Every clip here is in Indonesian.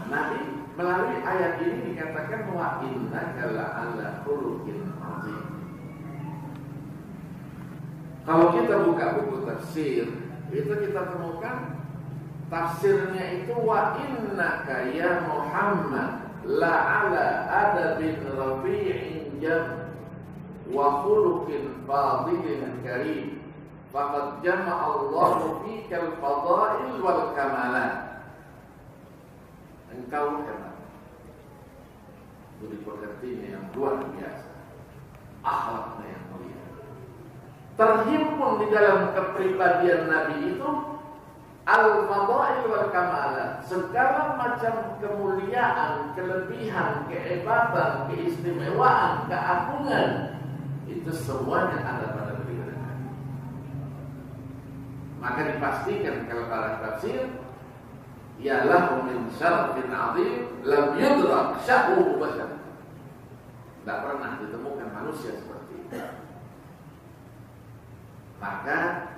Nabi melalui ayat ini dikatakan wa innaka la'ala khuluqin azim. Kalau kita buka buku tafsir, itu kita temukan tafsirnya itu wa innaka ya Muhammad la'ala adabin rafi'in jam wa khuluqin fadilin karim. Faqad jama'a Allahu fikal fadail wal kamalat. Engkau hebat, budi pekertinya yang luar biasa, akhlaknya yang mulia. Terhimpun di dalam kepribadian Nabi itu al-fadail wal kamalat, segala macam kemuliaan, kelebihan, kehebatan, keistimewaan, keagungan, itu semuanya ada pada diri Nabi. Maka dipastikan kalau para tafsir, yalah min syarfin azim lam yudrak syahruhu bashar. Tidak pernah ditemukan manusia seperti itu. Maka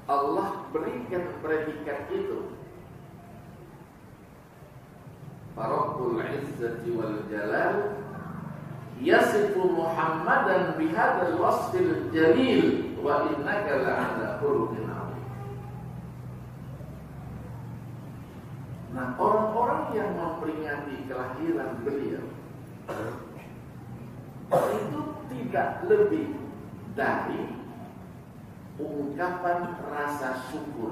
Allah berikan predikat itu. Rabbul izzati wal jalal yasifu Muhammadan bihadzal wasfil jalil wa innaka la'ala khuluqin azim. Nah, orang-orang yang memperingati kelahiran beliau itu tidak lebih dari ungkapan rasa syukur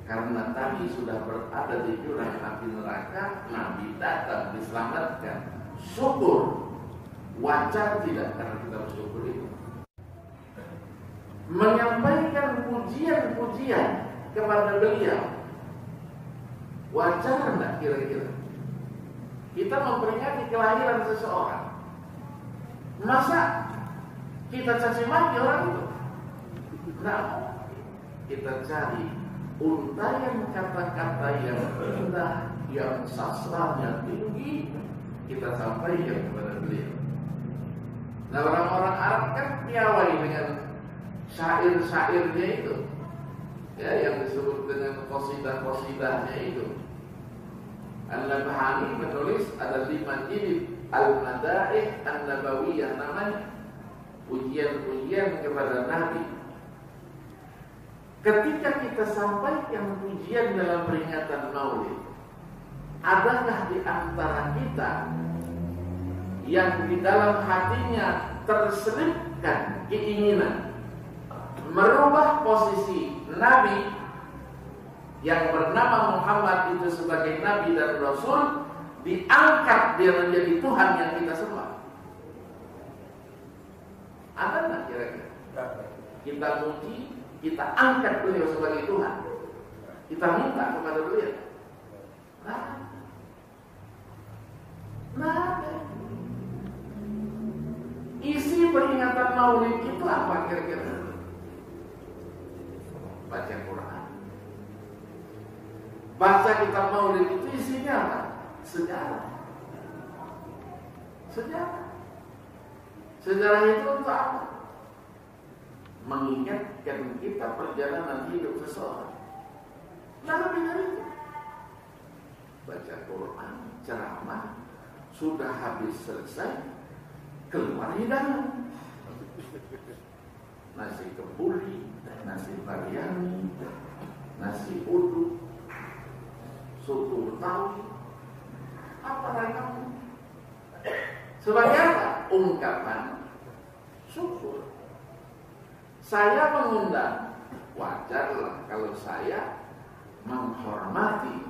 karena tadi sudah berada di jurang api neraka, Nabi datang diselamatkan. Syukur, wajar tidak karena kita bersyukur itu. Menyampaikan pujian-pujian kepada beliau, wajar enggak kira-kira? Kita memperingati kelahiran seseorang, masa kita caci maki orang itu? Nah, kita cari untayan kata-kata yang indah, yang sastranya tinggi, kita sampaikan kepada beliau. Nah, orang-orang Arab kan piawai dengan syair-syairnya itu, ya, yang disebut dengan qasidah-qasidahnya itu. Al-Nabhani menulis ada 5 jilid Al-Madaih An-Nabawiyah namanya, pujian-pujian kepada Nabi. Ketika kita sampaikan pujian dalam peringatan Maulid, adakah di antara kita yang di dalam hatinya terselipkan keinginan merubah posisi Nabi yang bernama Muhammad itu sebagai Nabi dan Rasul, diangkat dia menjadi Tuhan yang kita sembah? Ada nggak kira-kira? Kita muji, kita angkat beliau sebagai Tuhan, kita minta kepada beliau. Nah, isi peringatan Maulid itu apa kira-kira? Baca Quran. Baca kitab Maulid itu isinya apa? Sejarah. Sejarah. Sejarah itu untuk apa? Mengingatkan kita perjalanan hidup seseorang. Nah, lebih dari itu. Baca Quran, ceramah, sudah habis selesai, keluar hidangan. Nasi kebuli, nasi biryani, nasi uduk, soto betawi, apa ragamnya? Sebagai apa? Ungkapan syukur. Saya mengundang, wajarlah kalau saya menghormati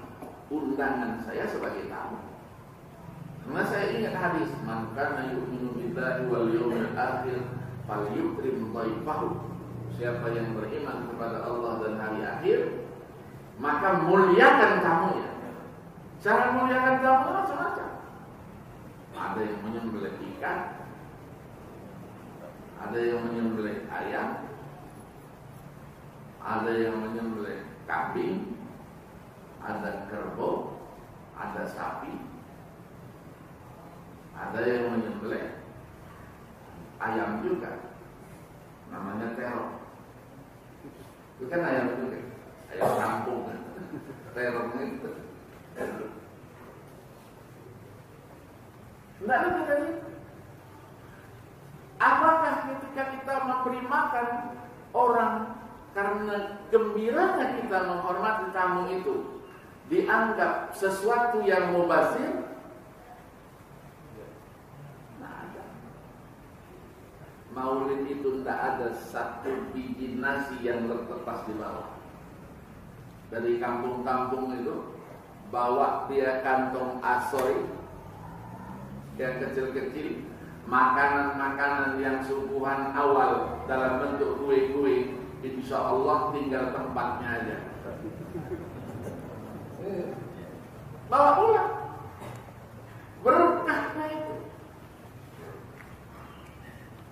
undangan saya sebagai tamu. Karena saya ingat hadis, man kana yu'minu billahi wal yawmil akhir falyukrim dhaifahu. Siapa yang beriman kepada Allah dan hari akhir, maka muliakan tamunya. Cara muliakan tamu macam-macam. Ada yang menyembelih ikan, ada yang menyembelih ayam, ada yang menyembelih kambing, ada kerbau, ada sapi, ada yang menyembelih ayam juga, namanya terong. Itu kan ayam juga, ayam kampung kan. Terong itu Tidak lebih dari itu. Apakah ketika kita memberi makan orang karena gembiranya kita menghormati tamu itu dianggap sesuatu yang mubazir? Maulid itu tidak ada satu biji nasi yang terlepas di bawah. Dari kampung-kampung itu bawa dia kantong asoy yang kecil-kecil, makanan-makanan yang suguhan awal dalam bentuk kue-kue, insya Allah tinggal tempatnya aja. Bawa pulang, berkahnya itu.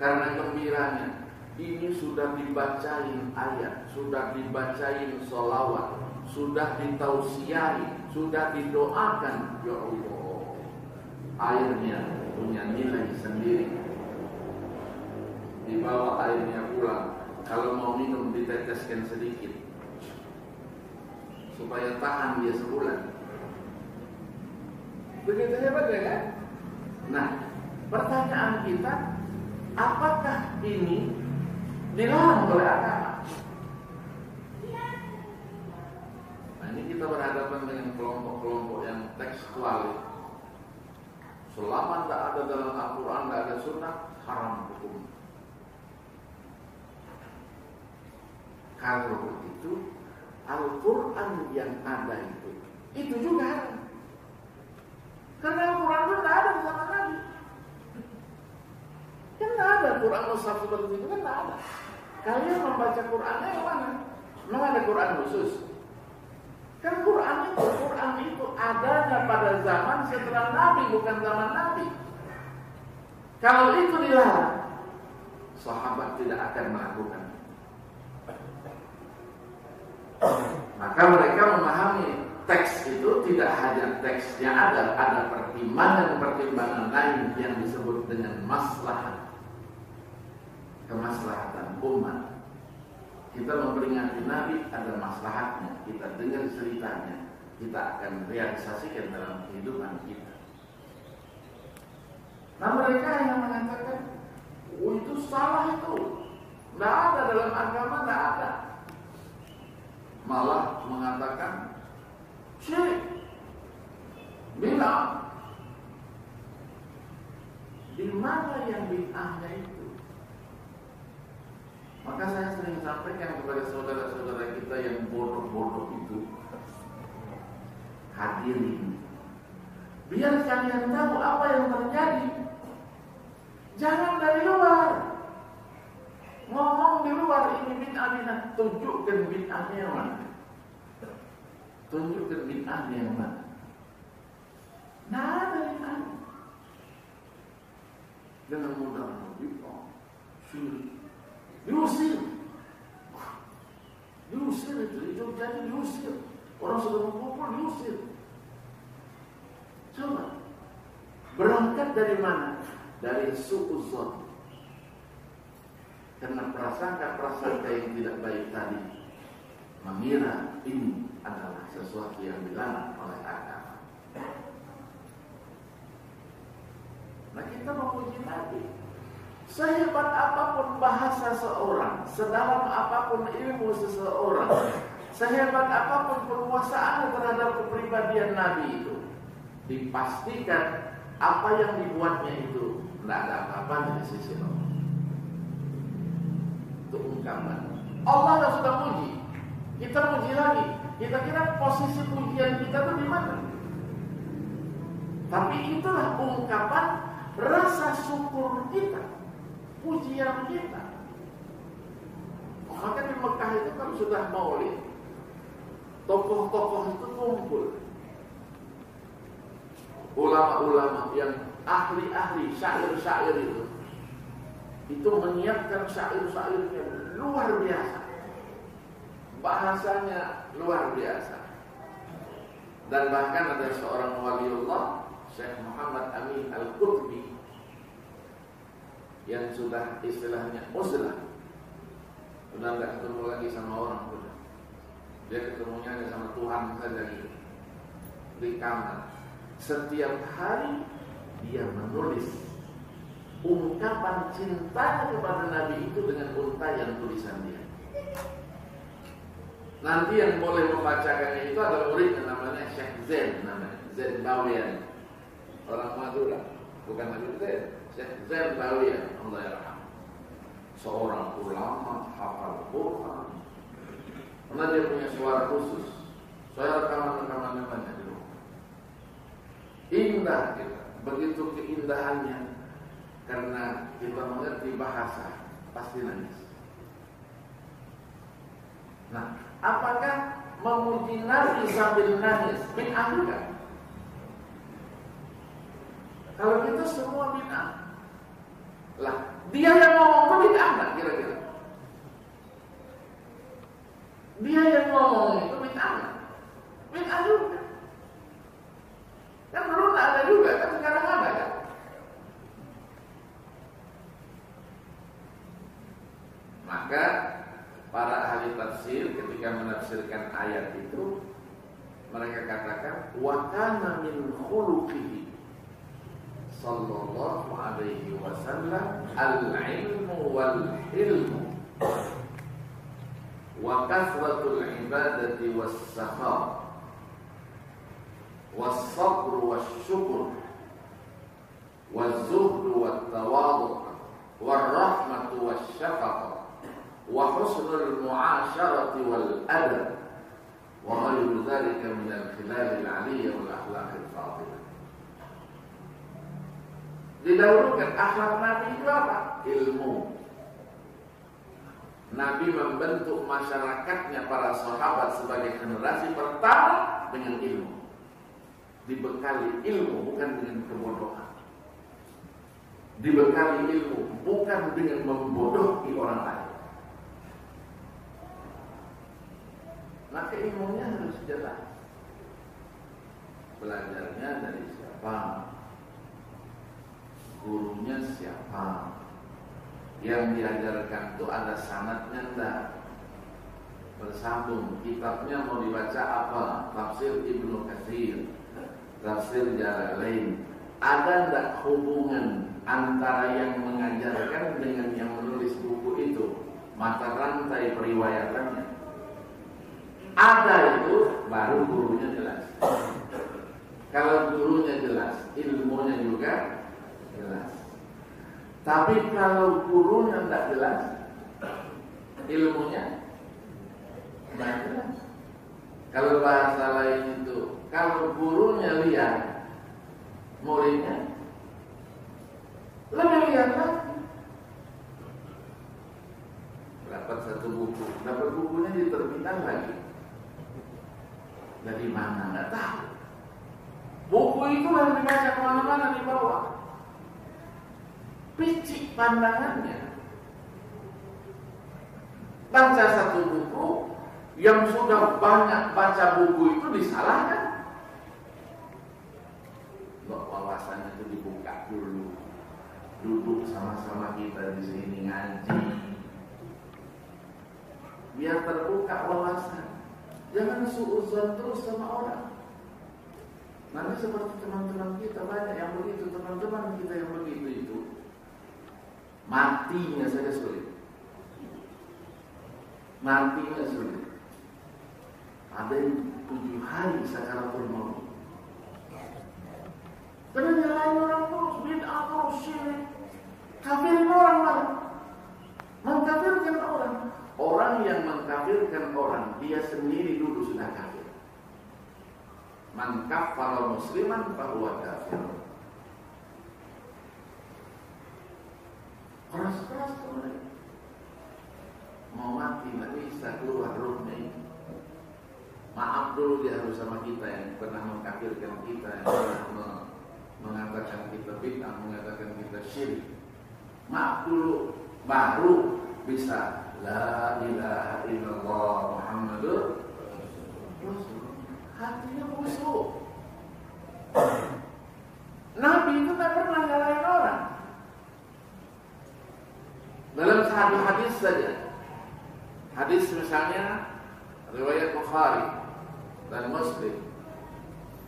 Karena gembiranya, ini sudah dibacain ayat, sudah dibacain sholawat, sudah ditausiahi, sudah didoakan. Ya Allah, airnya punya nilai sendiri. Dibawa airnya pulang, kalau mau minum diteteskan sedikit, supaya tahan dia sebulan. Begitu hebat ya kan? Nah, pertanyaan kita, apakah ini dilarang oleh agama? Nah, ini kita berhadapan dengan kelompok-kelompok yang tekstual. Selama tidak ada dalam Al-Quran, tidak ada sunnah, haram hukum. Kalau begitu, Al-Quran yang ada itu juga haram. Karena Al-Quran itu tidak ada di zaman Nabi. Kan tidak ada Quran mushaf seperti itu, kan tidak ada. Kalian membaca Qurannya yang mana? Memang ada Quran khusus. Kan Quran itu adanya pada zaman setelah Nabi, bukan zaman Nabi. Kalau itu dilarang, sahabat tidak akan melakukan. Maka mereka memahami teks itu tidak hanya teksnya ada pertimbangan-pertimbangan lain yang disebut dengan maslahat, kemaslahatan umat. Kita memperingati Nabi ada maslahatnya, kita dengar ceritanya, kita akan realisasikan dalam kehidupan kita. Nah, mereka yang mengatakan, oh itu salah itu, tidak ada dalam agama, tidak ada. Malah mengatakan, Syekh bilang, di mana yang bid'ahnya itu? Maka saya sering sampaikan kepada saudara-saudara kita yang bodoh-bodoh itu, hadirin, biar kalian tahu apa yang terjadi. Jangan dari luar ngomong di luar ini bid'ah, tunjukkan bid'ahnya yang mana. Tunjukkan bid'ahnya yang mana. Nah, ada yang ada. Dengan mudah bid'ah, syirik. Diusir itu jadi diusir. Orang sudah mengumpul diusir. Coba berangkat dari mana? Dari su'uzon. Karena prasangka yang tidak baik tadi mengira ini adalah sesuatu yang dilarang oleh agama. Nah, kita memuji Nabi. Sehebat apapun bahasa seorang, sedalam apapun ilmu seseorang, sehebat apapun penguasaan terhadap kepribadian Nabi itu, dipastikan apa yang dibuatnya itu tidak ada apa-apanya di sisi Allah. Itu ungkapan. Allah sudah puji, kita puji lagi. Kita kira posisi pujian kita itu di mana? Tapi itulah ungkapan rasa syukur kita. Pujian kita. Maka di Mekah itu kan sudah maulid, tokoh-tokoh itu kumpul, ulama-ulama yang ahli-ahli syair-syair itu menyiapkan syair-syairnya luar biasa, bahasanya luar biasa. Dan bahkan ada seorang waliullah, Syekh Muhammad Amin Al-Qutbi, yang sudah istilahnya uzlah, sudah tidak ketemu lagi sama orang, dia ketemunya hanya sama Tuhan saja gitu. di kamar. Setiap hari dia menulis ungkapan cintanya kepada Nabi itu dengan untayan tulisan dia. Nanti yang boleh membacakannya itu adalah murid yang namanya Syekh Zain, namanya Zain Bawian, orang Madura, bukan Nabi Zain, Syekh Zain Bawian, Allah yarham. Seorang ulama hafal Quran. Karena dia punya suara khusus. Saya rekaman-rekamannya banyak di rumah. Indah kita, begitu keindahannya. Karena kita mengerti bahasa, pasti nangis. Nah, apakah memuji Nabi sambil nangis bid'ah juga? Kalau kita semua bid'ah. Lah, dia yang ngomong itu bid'ah enggak kira-kira? Dia yang ngomong itu bid'ah enggak? Bid'ah juga. Kan dulu enggak ada juga, kan sekarang ada kan? Maka para ahli tafsir ketika menafsirkan ayat itu mereka katakan wa kana min khuluqihi sallallahu alaihi wasallam al-ilmu wal hilmu wa kasratul ibadati was-sakha was-sabr was-syukr waz-zuhd wat-tawadhu war-rahmatu wash-shafaqah wa husnul mu'asyarati wal adab wa ghairu dzalika min al-khilal al-'aliyyah wal akhlaq al-fadilah. Didahulukan akhlak Nabi itu apa? Ilmu. Nabi membentuk masyarakatnya para sahabat sebagai generasi pertama dengan ilmu. Dibekali ilmu bukan dengan kebodohan. Dibekali ilmu bukan dengan membodohi orang lain. Maka ilmunya harus jelas. Belajarnya dari siapa? Gurunya siapa? Yang diajarkan itu ada sanadnya enggak? Bersambung. Kitabnya mau dibaca apa? Tafsir Ibnu Katsir, Tafsir Jalalain. Ada enggak hubungan antara yang mengajarkan dengan yang menulis buku itu? Mata rantai periwayatannya. Ada itu baru gurunya jelas. Kalau gurunya jelas, ilmunya juga jelas. Tapi kalau gurunya tidak jelas, ilmunya tidak jelas. Kalau bahasa lain itu, kalau gurunya lihat, muridnya lebih lihat lagi. Dapat satu buku, dapat bukunya diterbitkan lagi. Dari mana nggak tahu. Buku itu yang dibaca kemana-mana dibawa. Picik pandangannya. Baca satu buku, yang sudah banyak baca buku itu disalahkan. Wawasannya itu dibuka dulu. Duduk sama-sama kita di sini ngaji. Biar terbuka wawasan. Jangan suudzon terus sama orang. Nanti seperti teman-teman kita banyak yang begitu, teman-teman kita yang begitu itu matinya saja sulit. Matinya sulit. Ada yang 7 hari sakaratul maut. Karena nyalain orang terus, bid'ah terus, syirik, kafirin orang lain, mengkafirkan orang. Orang yang mengkafirkan orang, dia sendiri dulu sudah kafir. Man kafara musliman fahuwa kafir. Keras-keras mereka. Mau mati nggak bisa keluar ruhnya ini. Maaf dulu dia harus sama kita yang pernah mengkafirkan kita, yang pernah mengatakan kita bid'ah, mengatakan kita syirik. Maaf dulu, baru bisa la ilaha illallah Muhammadur Rasul. Hatinya busuk. Nabi itu tak pernah nyalain orang. Dalam satu hadis saja. Hadis misalnya riwayat Bukhari dan Muslim.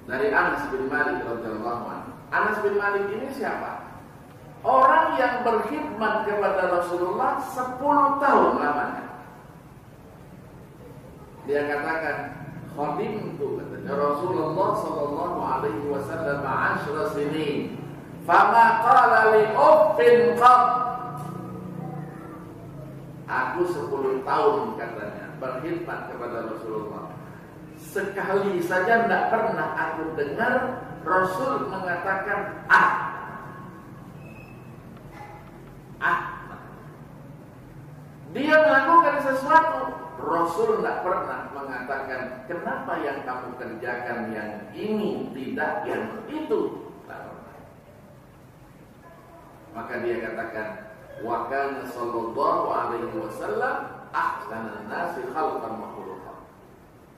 dari Anas bin Malik radhiyallahu anhu. Anas bin Malik ini siapa? Orang yang berkhidmat kepada Rasulullah 10 tahun lamanya. Dia katakan, khadimtu katanya Rasulullah sallallahu alaihi wasallam 10 sinin. Fama qala li uffin qad. Aku 10 tahun katanya berkhidmat kepada Rasulullah. Sekali saja tidak pernah aku dengar Rasul mengatakan Dia melakukan sesuatu, Rasul tidak pernah mengatakan kenapa yang kamu kerjakan yang ini tidak yang itu. Maka dia katakan, wa kana sallallahu alaihi wasallam ahsanan nasi khalqan wa khuluqan.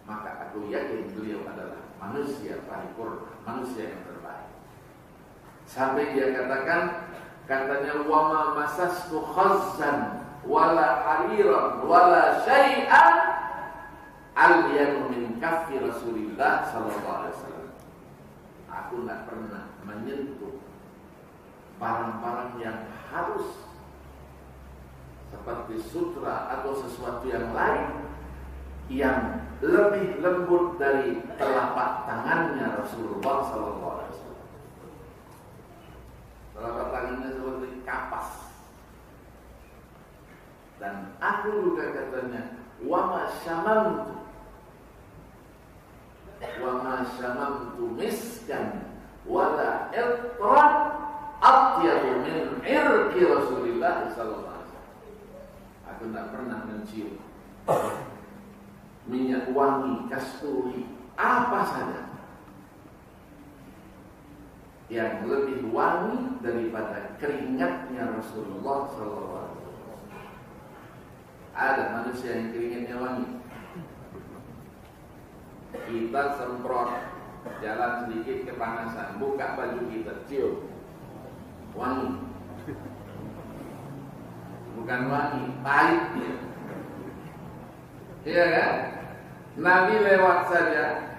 Maka aku yakin beliau adalah manusia paripurna, manusia yang terbaik. Sampai dia katakan, katanya wa ma masastu khazzan wala hariran wala syai'an al-yanu min kaffi Rasulillah sallallahu alaihi wasallam. Aku tidak pernah menyentuh barang-barang yang halus seperti sutra atau sesuatu yang lain yang lebih lembut dari telapak tangannya Rasulullah sallallahu alaihi wasallam. Telapak tangannya seperti kapas. Dan aku juga katanya wa ma syamamtu miskan wala irqan atyabu min irqi Rasulillah sallallahu alaihi wasallam. Aku tidak pernah mencium minyak wangi, kasturi, apa saja yang lebih wangi daripada keringatnya Rasulullah sallallahu alaihi wasallam. Ada manusia yang keringatnya wangi. Kita semprot, jalan sedikit kepanasan, buka baju kita, cium, wangi. Bukan wangi, pahit dia. Iya kan? Nabi lewat saja,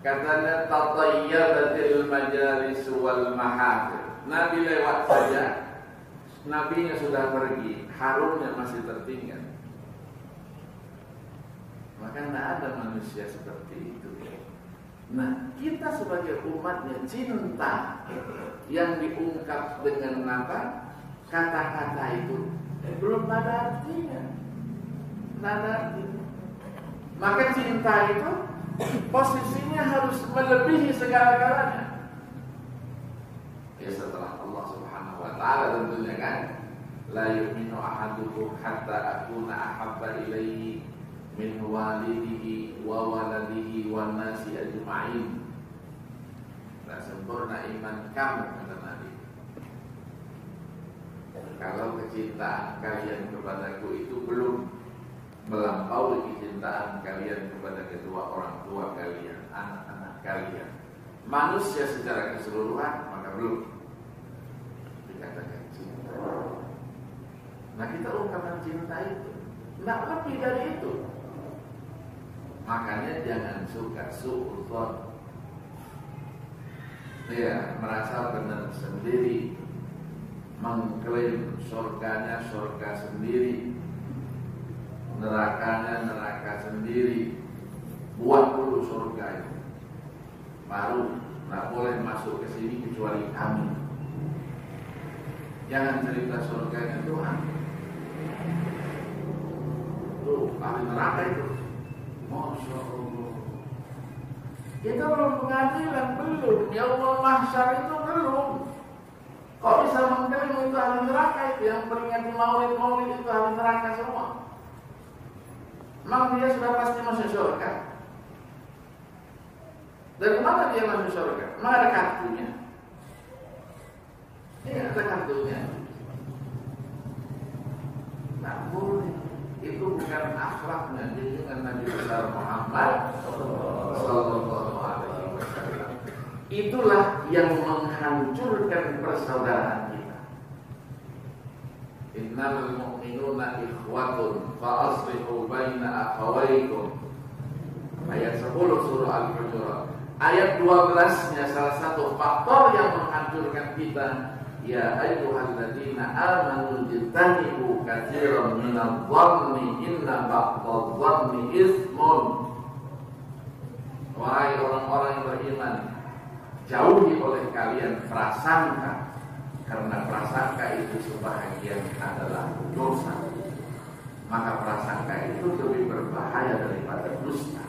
katanya tatayyabatil majalis wal mahafil. Nabi lewat saja, nabinya sudah pergi, harumnya masih tertinggal. Maka tidak ada manusia seperti itu. Nah, kita sebagai umatnya cinta yang diungkap dengan apa? Kata-kata itu belum ada artinya. Tidak ada artinya. Maka cinta itu posisinya harus melebihi segala-galanya. Ya setelah Allah Subhanahu wa taala tentunya kan. La yu'minu ahadukum hatta akuna ahabba ilaihi min walidihi wa waladihi wan nasi ajma'in. Tak sempurna iman kamu kata Nabi kalau kecintaan kalian kepadaku itu belum melampaui kecintaan kalian kepada kedua orang tua kalian, anak-anak kalian, manusia secara keseluruhan, maka belum dikatakan cinta. Nah, kita ungkapan cinta itu tidak lebih dari itu. Makanya jangan suka su'udzon. Ya, merasa benar sendiri, mengklaim surganya surga sendiri, nerakanya neraka sendiri. Buat dulu surga itu, baru tidak boleh masuk ke sini kecuali kami. Jangan cerita surganya Tuhan. Tuh, ahli neraka itu, Masya Allah. Kita belum pengadilan, belum. Ya Allah mahsyar itu belum. Kok bisa mengklaim itu ahli neraka itu, yang peringati maulid-maulid itu ahli neraka semua? Memang dia sudah pasti masuk surga? Dari mana dia masuk surga? Memang ada kartunya? Iya, ada kartunya. Tidak boleh. Itu bukan akhlaknya junjungan Nabi besar Muhammad sallallahu alaihi wasallam. Itulah yang menghancurkan persaudaraan kita. Innamal mu'minuna ikhwatun fa aslihu baina akhawaykum. Ayat 10 surah Al-Hujurat. Ayat 12-nya salah satu faktor yang menghancurkan kita, ya ayyuhalladzina amanu jtanibu katsiran minadh-dhanni inna ba'dadh-dhanni itsmun. Wahai orang-orang yang beriman, jauhi oleh kalian prasangka, karena prasangka itu sebahagian adalah dosa. Maka prasangka itu lebih berbahaya daripada dusta.